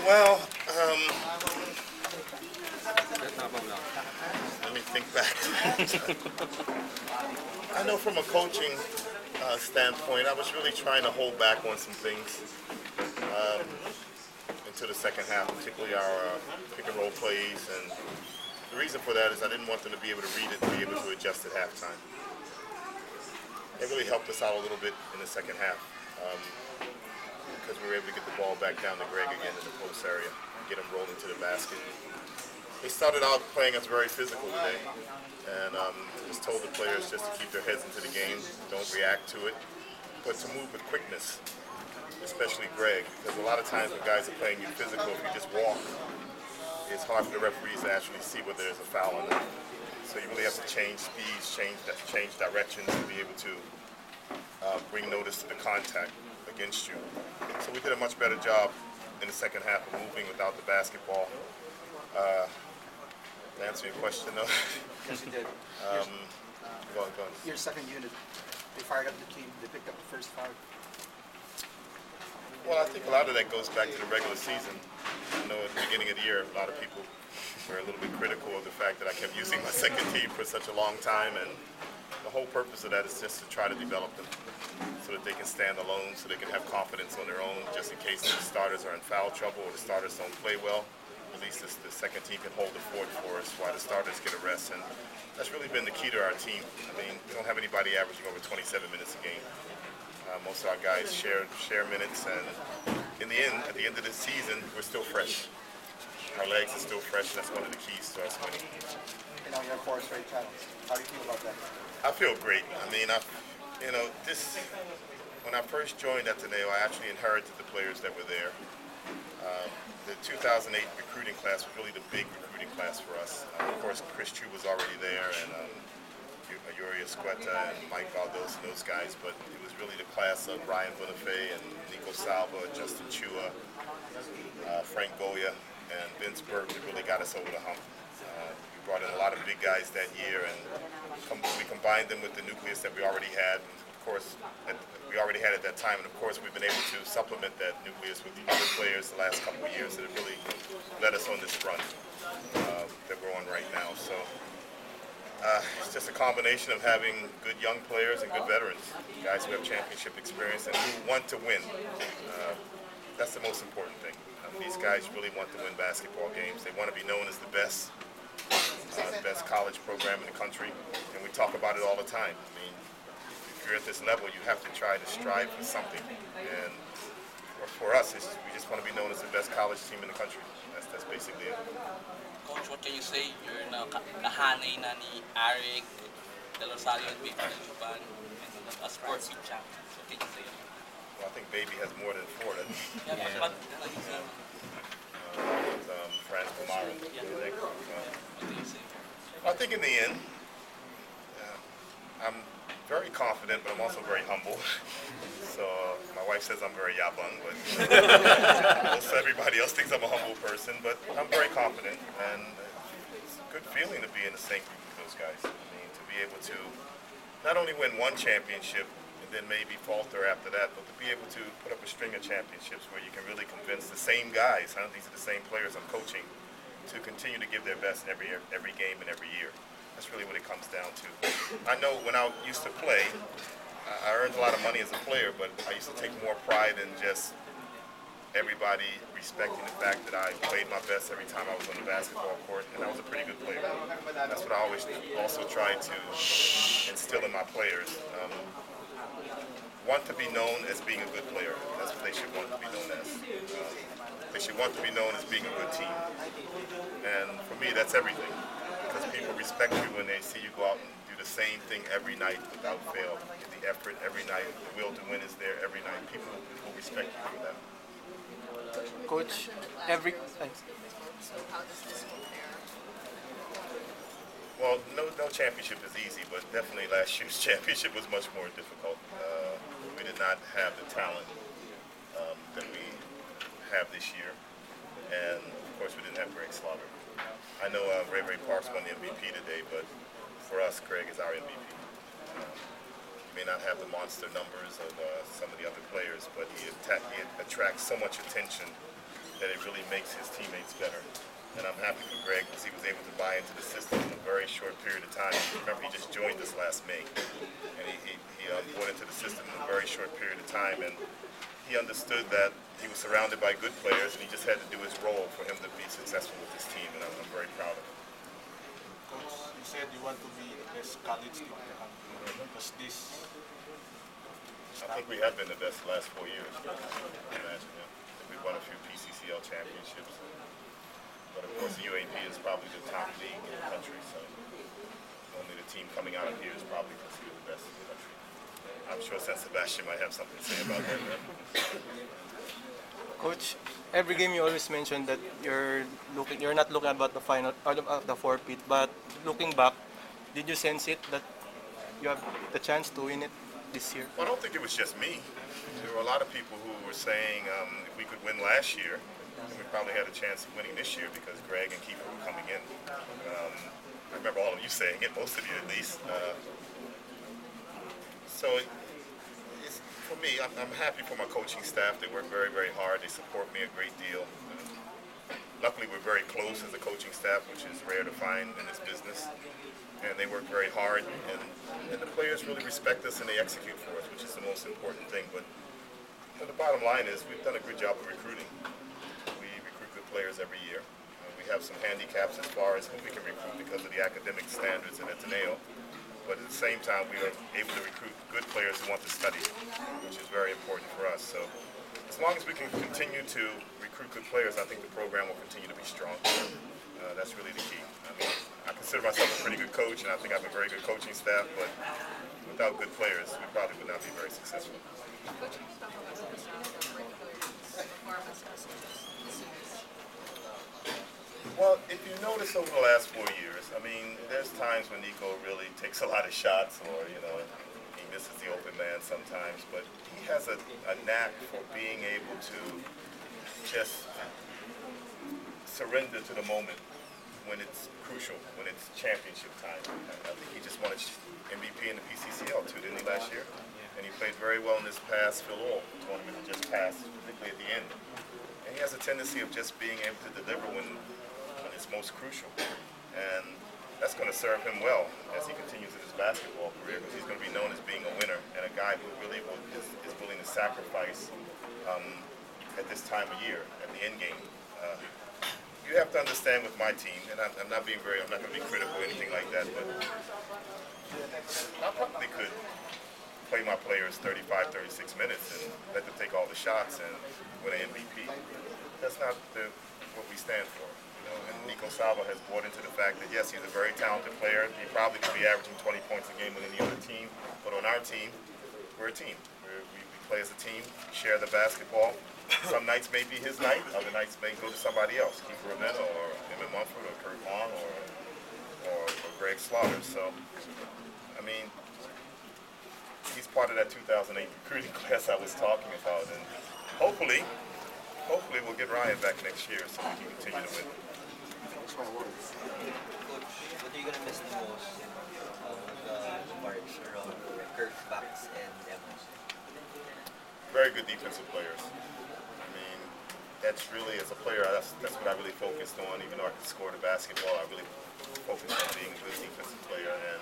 Well, let me think back. I know from a coaching standpoint, I was really trying to hold back on some things into the second half, particularly our pick and roll plays. And the reason for that is I didn't want them to be able to read it and be able to adjust at halftime. It really helped us out a little bit in the second half because we were able to get the ball back down to Greg again in the post area, get him rolling to the basket. They started out playing us very physical today, and just told the players just to keep their heads into the game, don't react to it, but to move with quickness, especially Greg, because a lot of times when guys are playing you physical, if you just walk, it's hard for the referees to actually see whether there's a foul or not. So you really have to change speeds, change directions to be able to bring notice to the contact against you. So we did a much better job in the second half of moving without the basketball. To answer your question, though. Yes, you did. Go on. Your second unit, they fired up the team. They picked up the first foul. Well, I think a lot of that goes back to the regular season. I know at the beginning of the year, a lot of people were a little bit critical of the fact that I kept using my second team for such a long time, and the whole purpose of that is just to try to develop them so that they can stand alone, so they can have confidence on their own, just in case the starters are in foul trouble or the starters don't play well. At least the second team can hold the fort for us while the starters get a rest, and that's really been the key to our team. I mean, we don't have anybody averaging over 27 minutes a game. Most of our guys share minutes, and in the end, at the end of the season, we're still fresh. Our legs are still fresh, and that's one of the keys to us winning. You know, you're 4 straight titles. How do you feel about that? I feel great. I mean, when I first joined Ateneo, I actually inherited the players that were there. The 2008 recruiting class was really the big recruiting class for us. Of course, Chris Chu was already there, and Yuri Escueta and Mike Valdos and those guys, but it was really the class of Ryan Bonifay and Nico Salva, Justin Chua, Frank Goya, and Vince Burke that really got us over the hump. We brought in a lot of big guys that year, and we combined them with the nucleus that we already had. And of course, we already had at that time, and of course we've been able to supplement that nucleus with the other players the last couple of years that have really led us on this run that we're on right now. So it's just a combination of having good young players and good veterans, guys who have championship experience and who want to win. That's the most important thing. These guys really want to win basketball games. They want to be known as the best college program in the country, and we talk about it all the time. I mean, if you're at this level, you have to try to strive for something, and for us, we just want to be known as the best college team in the country. That's basically it. Coach, what can you say? You're nahanay na ni Eric, De Rosario, and Baby Luban, and a sports meet champion. What can you say? Well, I think Baby has more than 4. Franz Pomaro. What can you say? I think in the end, I'm very confident, but I'm also very humble. So my wife says I'm very yabang, but most everybody else thinks I'm a humble person. But I'm very confident, and it's a good feeling to be in the same group with those guys. I mean, to be able to not only win one championship and then maybe falter after that, but to be able to put up a string of championships where you can really convince the same guys, these are the same players I'm coaching, to continue to give their best every game and every year. That's really what it comes down to. I know when I used to play, I earned a lot of money as a player, but I used to take more pride in just everybody respecting the fact that I played my best every time I was on the basketball court, and I was a pretty good player. That's what I always also tried to instill in my players. Want to be known as being a good player. That's what they should want to be known as. They should want to be known as being a good team. And for me, that's everything. Because people respect you when they see you go out and do the same thing every night without fail. Get the effort every night, the will to win is there every night. People will respect you for that. Coach, So how does this compare? Well, no championship is easy, but definitely last year's championship was much more difficult. We did not have the talent that we have this year, and of course we didn't have Greg Slaughter. I know Ray Parks won the MVP today, but for us, Greg is our MVP. He may not have the monster numbers of some of the other players, but he attracts so much attention that it really makes his teammates better. And I'm happy for Greg because he was able to buy into the system in a very short period of time. Remember, he just joined us last May, and he bought into the system in a very short period of time, and he understood that he was surrounded by good players, and he just had to do his role for him to be successful with this team, and I'm very proud of him. Coach, you said you want to be the best college team in the country. Because this, I think we have been the best the last 4 years. Imagine, yeah. I think we've won a few PCCL championships. But of course, the UAP is probably the top league in the country, so only the team coming out of here is probably considered the best in the country. I'm sure San Sebastian might have something to say about that. Coach, every game you always mention that you're not looking about the final, the forfeit, but looking back, did you sense it that you have the chance to win it this year? Well, I don't think it was just me. There were a lot of people who were saying if we could win last year, we probably had a chance of winning this year because Greg and Keeper were coming in. I remember all of you saying it, most of you at least. For me, I'm happy for my coaching staff. They work very, very hard. They support me a great deal. Luckily, we're very close as a coaching staff, which is rare to find in this business. And they work very hard, and the players really respect us and they execute for us, which is the most important thing. But the bottom line is we've done a good job of recruiting. We recruit good players every year. We have some handicaps as far as who we can recruit because of the academic standards at Ateneo. But at the same time, we are able to recruit good players who want to study, which is very important for us. So as long as we can continue to recruit good players, I think the program will continue to be strong. That's really the key. I mean, I consider myself a pretty good coach, and I think I have a very good coaching staff, but without good players, we probably would not be very successful. Coach, can you talk about the student regular performance messages? Well, if you notice over the last 4 years, I mean, there's times when Nico really takes a lot of shots or, he misses the open man sometimes, but he has a knack for being able to just surrender to the moment when it's crucial, when it's championship time. I think he just won MVP in the PCCL too, didn't he, last year? And he played very well in this past Phil All tournament that just passed, particularly at the end. And he has a tendency of just being able to deliver when it's most crucial. And that's going to serve him well as he continues in his basketball career, because he's going to be known as being a winner and a guy who really is willing to sacrifice at this time of year, at the end game. You have to understand with my team, and I'm not going to be critical or anything like that, but I probably could play my players 35, 36 minutes and let them take all the shots and win an MVP. That's not what we stand for. And Nico Salva has bought into the fact that, yes, he's a very talented player. He probably could be averaging 20 points a game with any other team, but on our team, we're a team. We play as a team, share the basketball. Some nights may be his night, other nights may go to somebody else, Keeper Ravena or Emin Mumford or Kurt Long or Greg Slaughter. So, I mean, he's part of that 2008 recruiting class I was talking about, and hopefully we'll get Ryan back next year so we can continue to win. Coach, what are you going to miss the most of the parts around Kirk, Bax, and Evans? Very good defensive players. I mean, that's really, as a player, that's what I really focused on. Even though I could score the basketball, I really focused on being a good defensive player. And,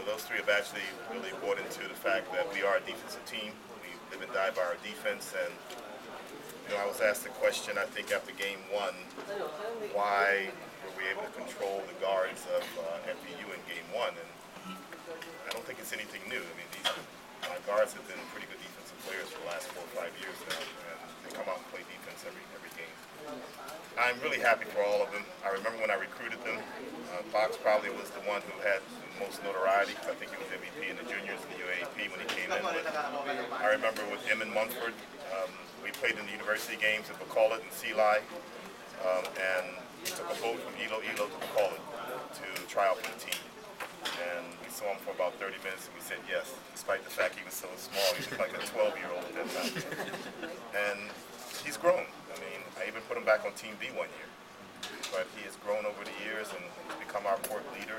those three have actually really bought into the fact that we are a defensive team. We live and die by our defense. And, I was asked a question, I think, after game one, why were we able to control the guards of FPU in game one? And I don't think it's anything new. I mean, these guards have been pretty good defensive players for the last 4 or 5 years now, and they come out and play defense every game. I'm really happy for all of them. I remember when I recruited them, Fox probably was the one who had the most notoriety, because I think he was MVP in the juniors in the UAP when he came in. But I remember with Emin Mumford, we played in the university games at Bacolod and Sealy, and he took a boat from Ilo to Bacolod to try out for the team. And we saw him for about 30 minutes and we said yes, despite the fact he was so small. He was like a 12-year-old at that time. And he's grown. I mean, I even put him back on Team B one year. But he has grown over the years and he's become our court leader.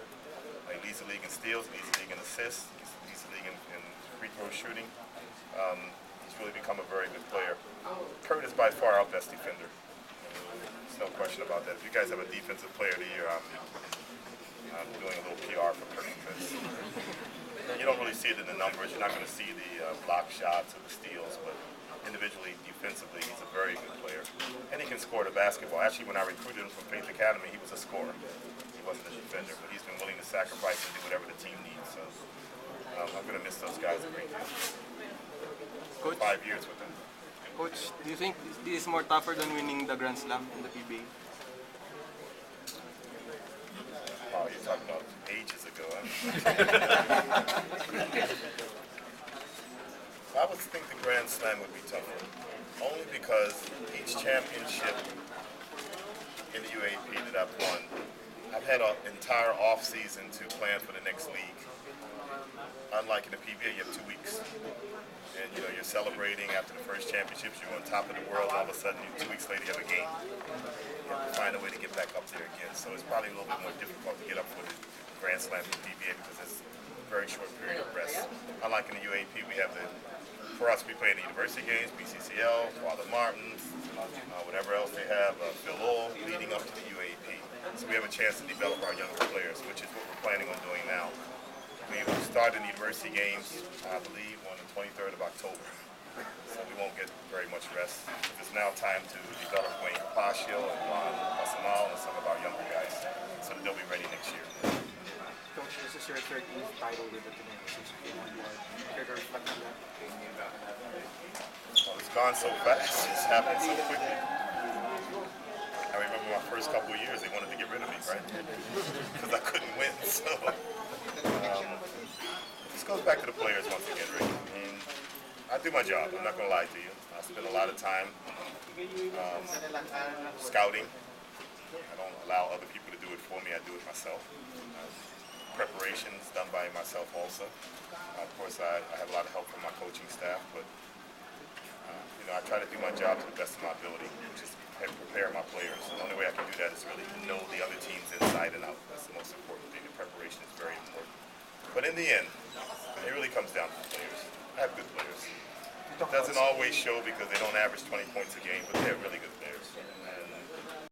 He leads the league in steals, leads the league in assists, he leads the league in free throw shooting. He's really become a very good player. Kurt is by far our best defender. There's no question about that. If you guys have a defensive player of the year, I'm doing a little PR for Kirk because you don't really see it in the numbers. You're not going to see the block shots or the steals, but individually, defensively, he's a very good player. And he can score the basketball. Actually, when I recruited him from Faith Academy, he was a scorer. He wasn't a defender, but he's been willing to sacrifice and do whatever the team needs. So I'm going to miss those guys a great deal. Coach, 5 years with them. Coach, do you think this is more tougher than winning the Grand Slam in the PBA? Oh, you're talking about ages ago. Huh? I would think the Grand Slam would be tougher, only because each championship in the UAP that I've won, I've had an entire off season to plan for the next league. Unlike in the PBA, you have 2 weeks, and you're celebrating after the first championships. You're on top of the world. All of a sudden, 2 weeks later, you have a game. You have to find a way to get back up there again. So it's probably a little bit more difficult to get up for the Grand Slam in the PBA because it's a very short period of rest. Unlike in the UAP, we have for us, we play in the university games, BCCL, Father Martin's, whatever else they have, Phil Ohl, leading up to the UAP. So we have a chance to develop our younger players, which is what we're planning on doing now. We will start in the university games, I believe, on the 23rd of October. So we won't get very much rest. It's now time to develop Wayne Capaccio and Juan Pasamal and some of our younger guys so that they'll be ready next year. Coach, this is your 13th title with the team since you won your care to reflect on that. Well, it's gone so fast. It's happened so quickly. I remember my first couple of years, they wanted to get rid of me, right? Because I couldn't win. So this goes back to the players once again, Rick. I mean, I do my job. I'm not going to lie to you. I spend a lot of time scouting. I don't allow other people to do it for me. I do it myself. Preparations done by myself also. Of course, I have a lot of help from my coaching staff, but I try to do my job to the best of my ability, which is prepare my players. The only way I can do that is really to know the other teams inside and out. That's the most important thing. The preparation is very important. But in the end, it really comes down to the players. I have good players. It doesn't always show because they don't average 20 points a game, but they have really good players.